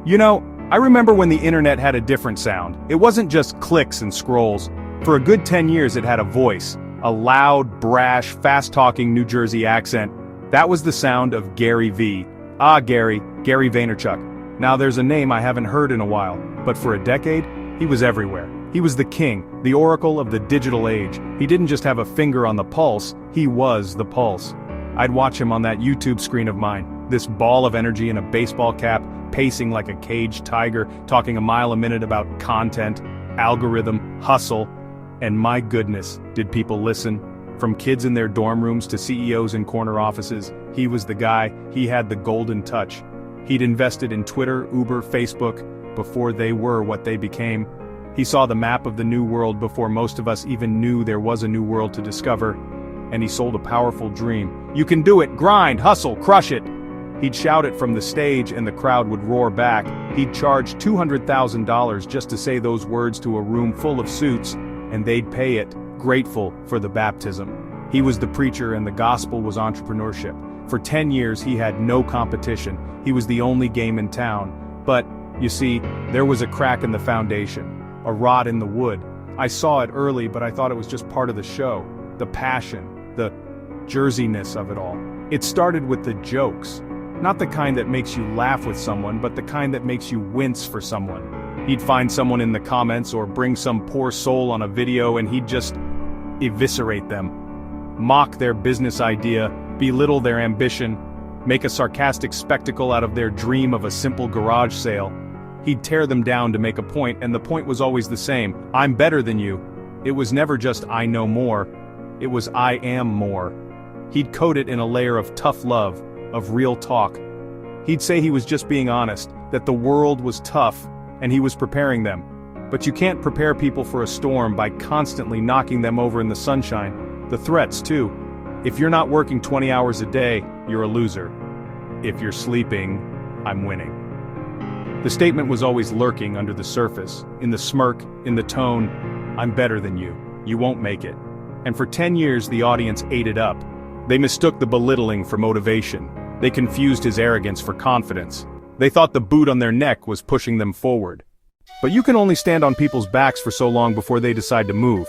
You know, I remember when the internet had a different sound. It wasn't just clicks and scrolls. For a good 10 years it had a voice, a loud, brash, fast-talking New Jersey accent. That was the sound of Gary Vee. Gary Vaynerchuk. Now there's a name I haven't heard in a while, but for a decade, he was everywhere. He was the king, the oracle of the digital age. He didn't just have a finger on the pulse, he was the pulse. I'd watch him on that YouTube screen of mine, this ball of energy in a baseball cap, pacing like a caged tiger, talking a mile a minute about content, algorithm, hustle. And my goodness, did people listen? From kids in their dorm rooms to CEOs in corner offices, he was the guy. He had the golden touch. He'd invested in Twitter, Uber, Facebook, before they were what they became. He saw the map of the new world before most of us even knew there was a new world to discover. And he sold a powerful dream. You can do it, grind, hustle, crush it. He'd shout it from the stage and the crowd would roar back. He'd charge $200,000 just to say those words to a room full of suits, and they'd pay it, grateful for the baptism. He was the preacher and the gospel was entrepreneurship. For 10 years he had no competition. He was the only game in town. But, you see, there was a crack in the foundation, a rot in the wood. I saw it early, but I thought it was just part of the show. The passion, the jerseyness of it all. It started with the jokes. Not the kind that makes you laugh with someone, but the kind that makes you wince for someone. He'd find someone in the comments or bring some poor soul on a video and he'd just eviscerate them. Mock their business idea, belittle their ambition, make a sarcastic spectacle out of their dream of a simple garage sale. He'd tear them down to make a point, and the point was always the same: I'm better than you. It was never just I know more, it was I am more. He'd coat it in a layer of tough love, of real talk. He'd say he was just being honest, that the world was tough, and he was preparing them. But you can't prepare people for a storm by constantly knocking them over in the sunshine. The threats, too. If you're not working 20 hours a day, you're a loser. If you're sleeping, I'm winning. The statement was always lurking under the surface, in the smirk, in the tone, I'm better than you. You won't make it. And for 10 years the audience ate it up. They mistook the belittling for motivation. They confused his arrogance for confidence. They thought the boot on their neck was pushing them forward. But you can only stand on people's backs for so long before they decide to move.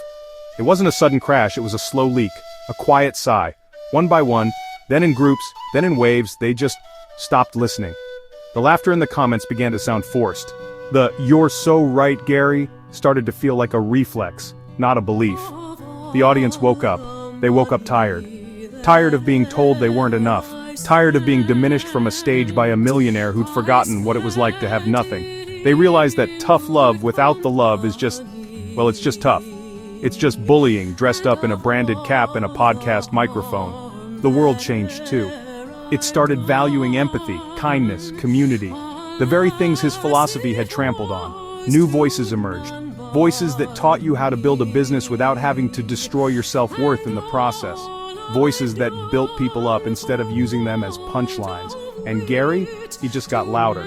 It wasn't a sudden crash, it was a slow leak, a quiet sigh. One by one, then in groups, then in waves, they just stopped listening. The laughter in the comments began to sound forced. The "you're so right, Gary" started to feel like a reflex, not a belief. The audience woke up. They woke up tired. Tired of being told they weren't enough. Tired of being diminished from a stage by a millionaire who'd forgotten what it was like to have nothing. They realized that tough love without the love is just, well, it's just tough. It's just bullying dressed up in a branded cap and a podcast microphone. The world changed too. It started valuing empathy, kindness, community. The very things his philosophy had trampled on. New voices emerged. Voices that taught you how to build a business without having to destroy your self-worth in the process. Voices that built people up instead of using them as punchlines. And Gary, he just got louder.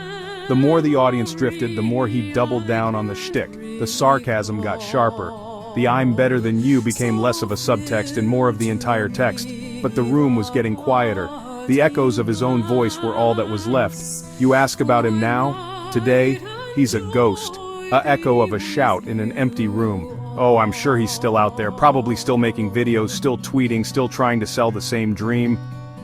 The more the audience drifted, the more he doubled down on the shtick. The sarcasm got sharper. The "I'm better than you" became less of a subtext and more of the entire text. But the room was getting quieter. The echoes of his own voice were all that was left. You ask about him now, today, he's a ghost. A echo of a shout in an empty room. Oh, I'm sure he's still out there, probably still making videos, still tweeting, still trying to sell the same dream.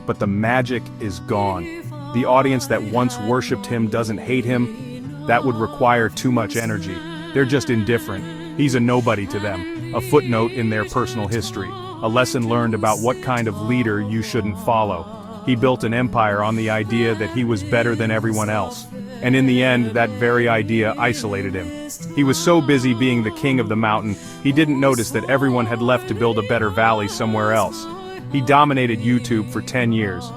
But the magic is gone. The audience that once worshipped him doesn't hate him. That would require too much energy. They're just indifferent. He's a nobody to them, a footnote in their personal history, a lesson learned about what kind of leader you shouldn't follow. He built an empire on the idea that he was better than everyone else. And in the end, that very idea isolated him. He was so busy being the king of the mountain, he didn't notice that everyone had left to build a better valley somewhere else. He dominated YouTube for 10 years.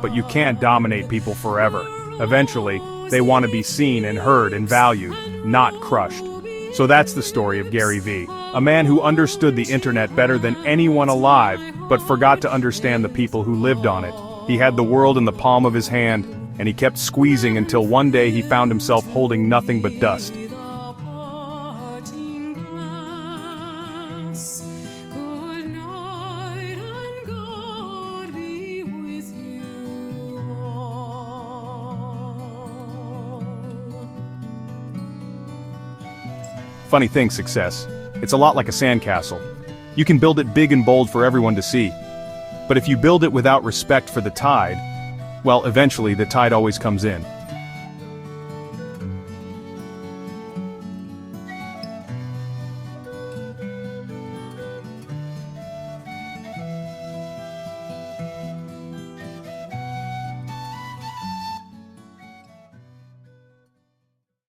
But you can't dominate people forever. Eventually, they want to be seen and heard and valued, not crushed. So that's the story of Gary Vee, a man who understood the internet better than anyone alive, but forgot to understand the people who lived on it. He had the world in the palm of his hand, and he kept squeezing until one day he found himself holding nothing but dust. Funny thing, success. It's a lot like a sandcastle. You can build it big and bold for everyone to see. But if you build it without respect for the tide, well, eventually the tide always comes in.